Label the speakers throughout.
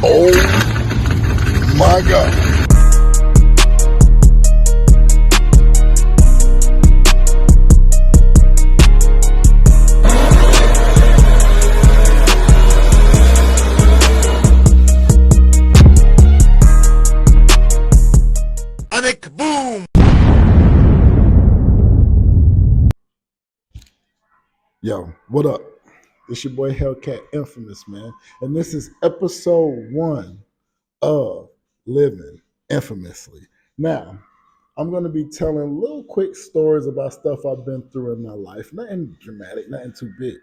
Speaker 1: Oh my God. Avec boom. Yo, what up? It's your boy Hellcat Infamous, man. And this is episode 1 of Living Infamously. Now, I'm going to be telling little quick stories about stuff I've been through in my life. Nothing dramatic, nothing too big.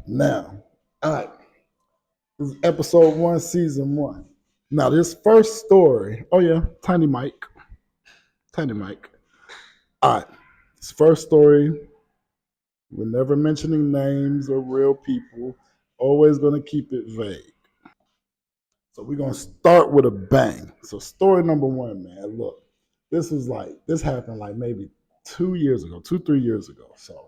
Speaker 1: Now, all right. This is episode 1, season 1. Now, this first story, oh yeah, Tiny Mike. Tiny Mike. All right. This first story, we're never mentioning names or real people. Always going to keep it vague. So we're going to start with a bang. So story number 1, man. Look, this happened like maybe 2 years ago, 3 years ago. So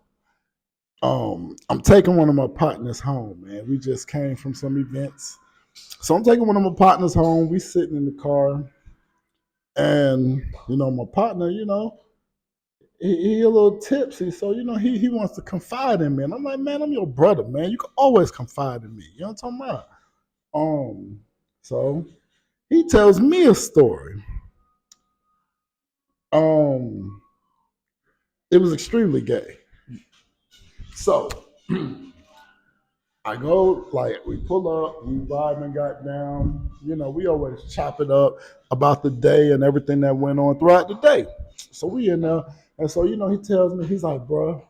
Speaker 1: I'm taking one of my partners home, man. We just came from some events. So I'm taking one of my partners home. We sitting in the car. And, my partner, he a little tipsy, so he wants to confide in me, and I'm like, man, I'm your brother, man. You can always confide in me. You know what I'm talking about? So he tells me a story. It was extremely gay. So I go, like, we pull up, we vibe and got down. We always chop it up about the day and everything that went on throughout the day. So we in there, and so he tells me, he's like, bro,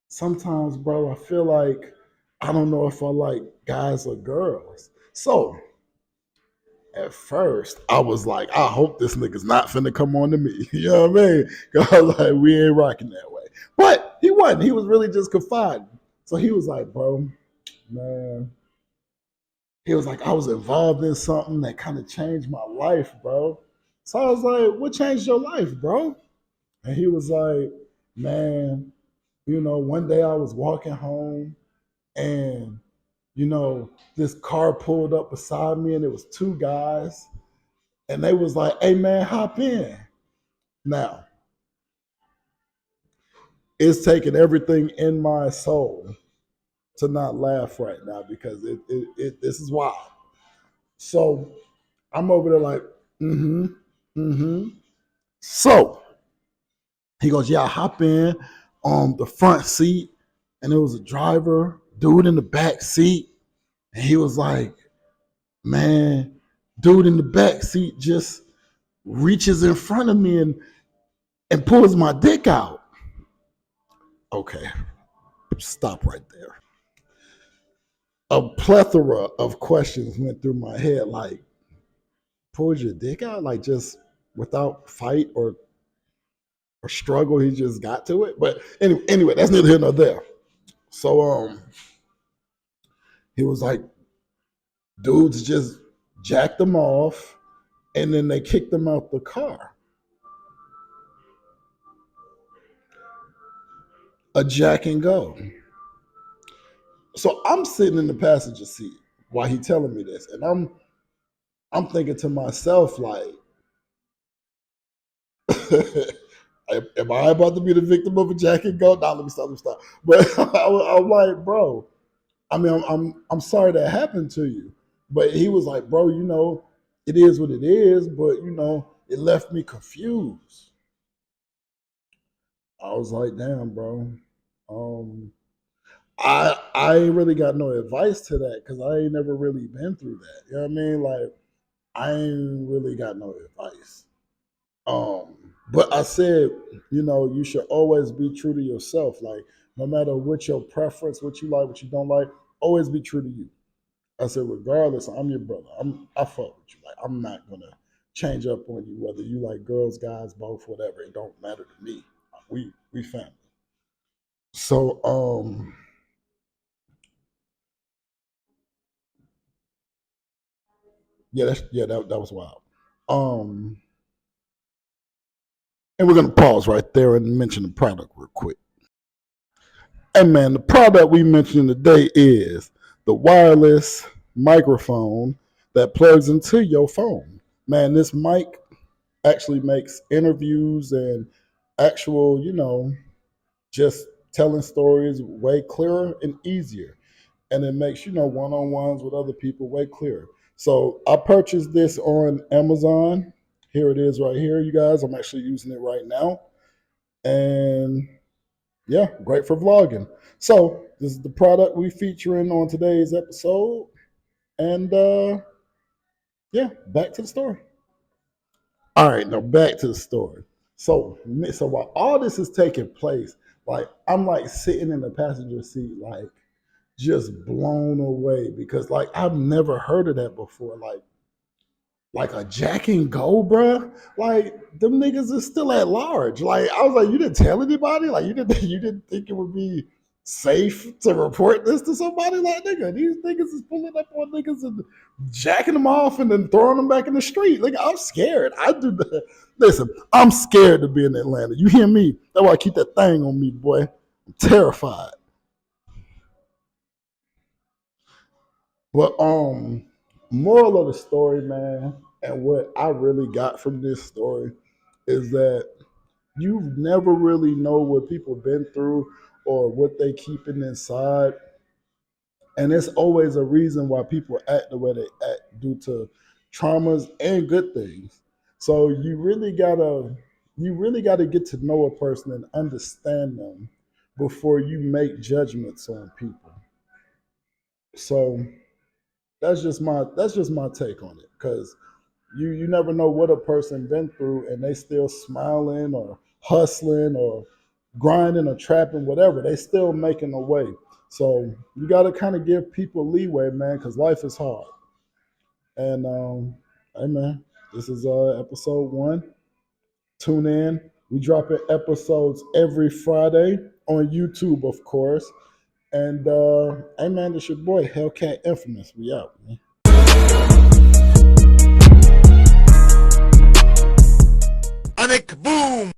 Speaker 1: sometimes, bro, I feel like I don't know if I like guys or girls. So at first, I was like, I hope this nigga's not finna come on to me. You know what I mean? Because like we ain't rocking that way. But he wasn't. He was really just confiding. So he was like, bro, man. He was like, I was involved in something that kind of changed my life, bro. So I was like, what changed your life, bro? And he was like, man, one day I was walking home and, this car pulled up beside me and it was 2 guys and they was like, hey man, hop in. Now, it's taking everything in my soul to not laugh right now because this is wild. So I'm over there like, So he goes, yeah, I hop in on the front seat, and it was a driver, dude in the back seat, and he was like, man, dude in the back seat just reaches in front of me and pulls my dick out. Okay, stop right there. A plethora of questions went through my head, like, pulls your dick out, like just without fight or struggle, he just got to it. But anyway, that's neither here nor there. So he was like, dudes just jacked them off, and then they kicked them out the car. A jack and go. So I'm sitting in the passenger seat while he telling me this, and I'm thinking to myself like, am I about to be the victim of a jack and go? Nah, let me stop. But I'm like, bro, I mean, I'm sorry that happened to you. But he was like, bro, it is what it is, but it left me confused. I was like, damn, bro. I ain't really got no advice to that because I ain't never really been through that. You know what I mean? Like, I ain't really got no advice. But I said, you should always be true to yourself. Like, no matter what your preference, what you like, what you don't like, always be true to you. I said, regardless, I'm your brother. I fuck with you. Like, I'm not gonna change up on you, whether you like girls, guys, both, whatever. It don't matter to me. We family. So that was wild. Um and we're gonna pause right there and mention the product real quick. And man, the product we mentioned today is the wireless microphone that plugs into your phone. Man, this mic actually makes interviews and actual, just telling stories way clearer and easier. And it makes, one on ones with other people way clearer. So I purchased this on Amazon. Here it is right here, you guys. I'm actually using it right now. And yeah, great for vlogging. So this is the product we featuring on today's episode. And yeah, back to the story. All right, now back to the story. So while all this is taking place, like I'm like sitting in the passenger seat, like just blown away because like I've never heard of that before. Like a Jack and Go, bruh. Like them niggas is still at large. Like I was like, you didn't tell anybody. Like you didn't think it would be safe to report this to somebody. Like nigga, these niggas is pulling up on niggas and jacking them off and then throwing them back in the street. Like I'm scared. I do that. Listen, I'm scared to be in Atlanta. You hear me? That's why I keep that thing on me, boy. I'm terrified. But moral of the story, man, and what I really got from this story is that you never really know what people been through or what they keeping inside. And it's always a reason why people act the way they act due to traumas and good things. So you really gotta get to know a person and understand them before you make judgments on people. So that's just my take on it. Cause you never know what a person been through and they still smiling or hustling or grinding or trapping, whatever. They still making a way. So you gotta kind of give people leeway, man, because life is hard. And hey man, this is episode 1. Tune in. We dropping episodes every Friday on YouTube, of course. And hey man, this your boy Hellcat Infamous. We out, man. Boom!